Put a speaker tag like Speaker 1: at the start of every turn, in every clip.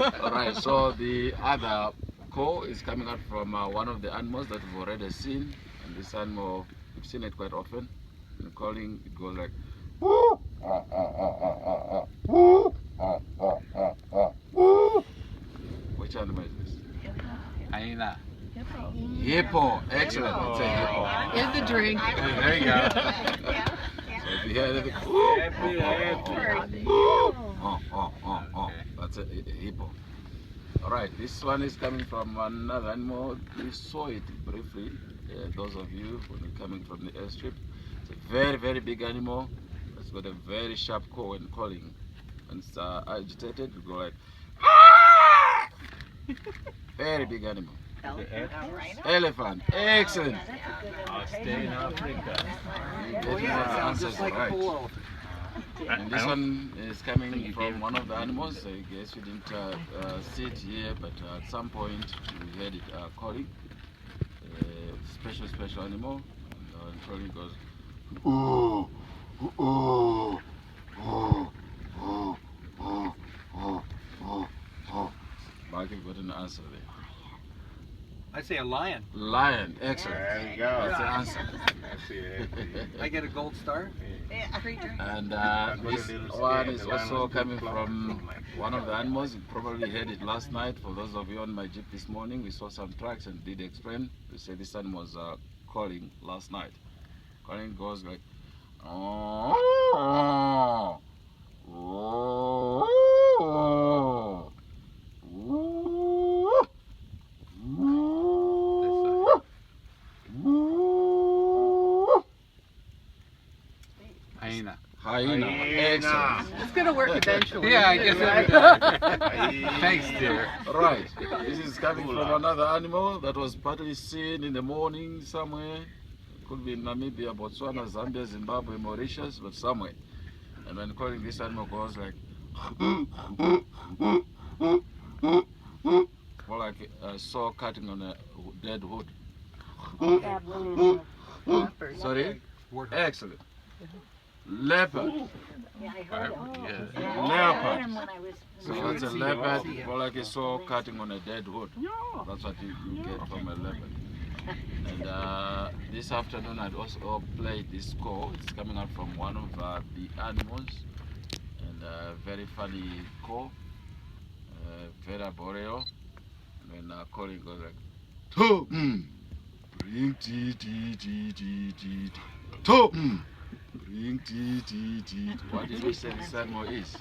Speaker 1: Alright, so the other call is coming out from one of the animals that we've already seen. And this animal, we've seen it quite often. And calling, it goes like woo. Which animal is this?
Speaker 2: Hyena.
Speaker 1: Hippo. Excellent. It's a hippo.
Speaker 3: Here's the drink.
Speaker 2: There you go.
Speaker 1: So if you hear anything, that's a hippo. Alright, this one is coming from another animal. We saw it briefly, those of you when you're coming from the airstrip. It's a very, very big animal. It's got a very sharp call when calling. When it's agitated, it go like very big animal. Elephant. Excellent.
Speaker 2: I'll stay in Africa.
Speaker 1: Answers right. And this one is coming from one of the animals. I guess we didn't see it here, but at some point we heard it calling. Special animal. And calling goes. Mark, you've got an answer there.
Speaker 4: I say a lion.
Speaker 1: Lion. Excellent.
Speaker 2: There you go.
Speaker 1: That's the answer.
Speaker 4: I get a gold star.
Speaker 1: And this one is also coming from one of the animals. You probably heard it last night. For those of you on my jeep this morning, we saw some tracks and did explain. We said this animal was calling last night. Calling goes like
Speaker 2: Hyena.
Speaker 1: hyena. Excellent.
Speaker 3: It's gonna work eventually.
Speaker 2: Yeah, I guess it Thanks, dear.
Speaker 1: Right. This is coming from another animal that was partly seen in the morning somewhere. Could be in Namibia, Botswana, Zambia, Zimbabwe, Mauritius, but somewhere. And when calling, this animal goes like more like a saw cutting on a dead wood. Sorry? Excellent. Leopard. Leopard. So that's a leopard, more like a saw cutting on a dead wood. That's what you get from a leopard. And this afternoon I'd also played this call. It's coming out from one of the animals. And very funny call. Very arboreal. When calling goes like bring tea. Bring tea. What did you say this animal is?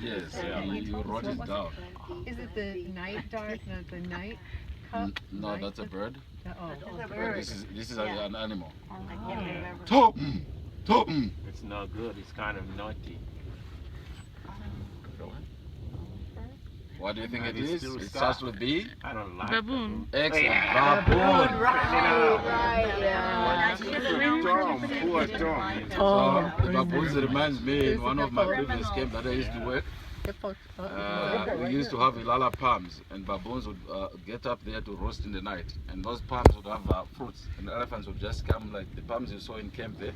Speaker 1: Yes, you wrote it down.
Speaker 3: Is it the night dart? The night cup?
Speaker 1: No, that's a bird.
Speaker 3: Oh,
Speaker 1: This is an animal.
Speaker 5: I can't remember.
Speaker 2: It's not good. It's kind of naughty.
Speaker 1: What do you think it
Speaker 2: It's
Speaker 1: is?
Speaker 2: still
Speaker 1: It
Speaker 2: stuff.
Speaker 1: starts with B.
Speaker 2: I don't like
Speaker 6: Baboon.
Speaker 1: Excellent. Baboon.
Speaker 2: Poor Tom.
Speaker 1: So, baboons reminds me in one of my previous camps that I used to work. We used to have Ilala palms, and baboons would get up there to roast in the night. And those palms would have fruits, and the elephants would just come like the palms you saw in camp there,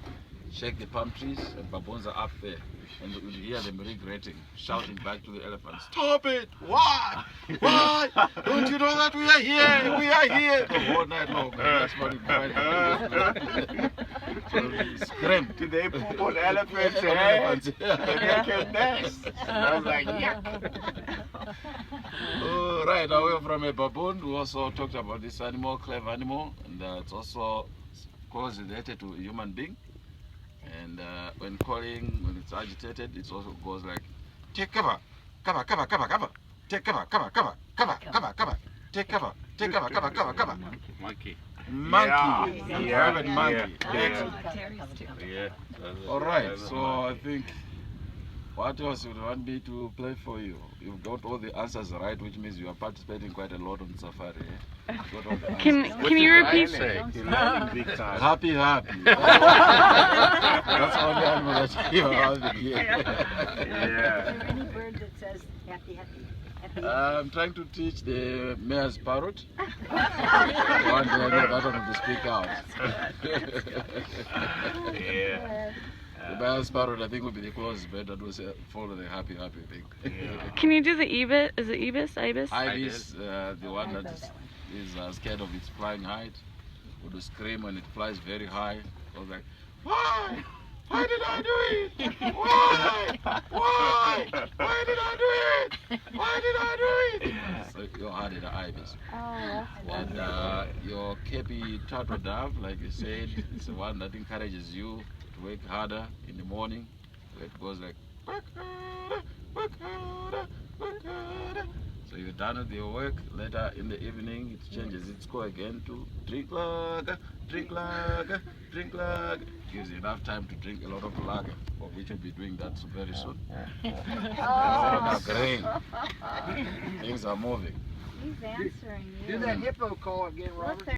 Speaker 1: shake the palm trees, and baboons are up there. And you would hear them regretting, shouting back to the elephants, "Stop it! Why? Why? Don't you know that we are here? We are here!" The whole night long. That's what you find. So we scream.
Speaker 2: Do they poop on elephants' heads?
Speaker 1: Elephants.
Speaker 2: They make a nest. I was like, yeah.
Speaker 1: Right, away from a baboon, we also talked about this animal, clever animal, and it's also closely related to a human being. And when calling, when it's agitated, it also goes like, take cover, take cover, take cover,
Speaker 2: Monkey.
Speaker 1: monkey, private monkey.
Speaker 2: Yeah.
Speaker 1: All right, so I think, what else would you want me to play for you? You've got all the answers right, which means you are participating quite a lot on safari. Eh? You've got all the answers.
Speaker 6: Can you repeat?
Speaker 2: Big time.
Speaker 1: Happy. That's all the animal that you have here.
Speaker 2: Yeah.
Speaker 5: Any bird that says happy?
Speaker 1: I'm trying to teach the mayor's parrot. One day that one will speak out.
Speaker 2: Yeah.
Speaker 1: The Bell's parrot, I think, would be the closest bird that was follow the happy thing.
Speaker 2: Yeah.
Speaker 6: Can you do the ibis? Is it ibis? Ibis?
Speaker 1: Ibis, the one that is scared of its flying height, would scream when it flies very high. I was like, why? Why did I do it? Why? Why? Why did I do it? Why did I do it? So you had the ibis.
Speaker 6: Oh,
Speaker 1: And your Cape turtle dove, like you said, it's the one that encourages you to work harder in the morning. Where it goes like, work harder, work harder, work harder. So you're done with your work. Later in the evening, it changes its score again to drink lager, drink lager, drink lager. Gives you enough time to drink a lot of lager, for which we'll be doing that very soon.
Speaker 5: Oh.
Speaker 1: Green. Things are moving.
Speaker 5: He's answering you.
Speaker 4: Do that hippo call again, Robert.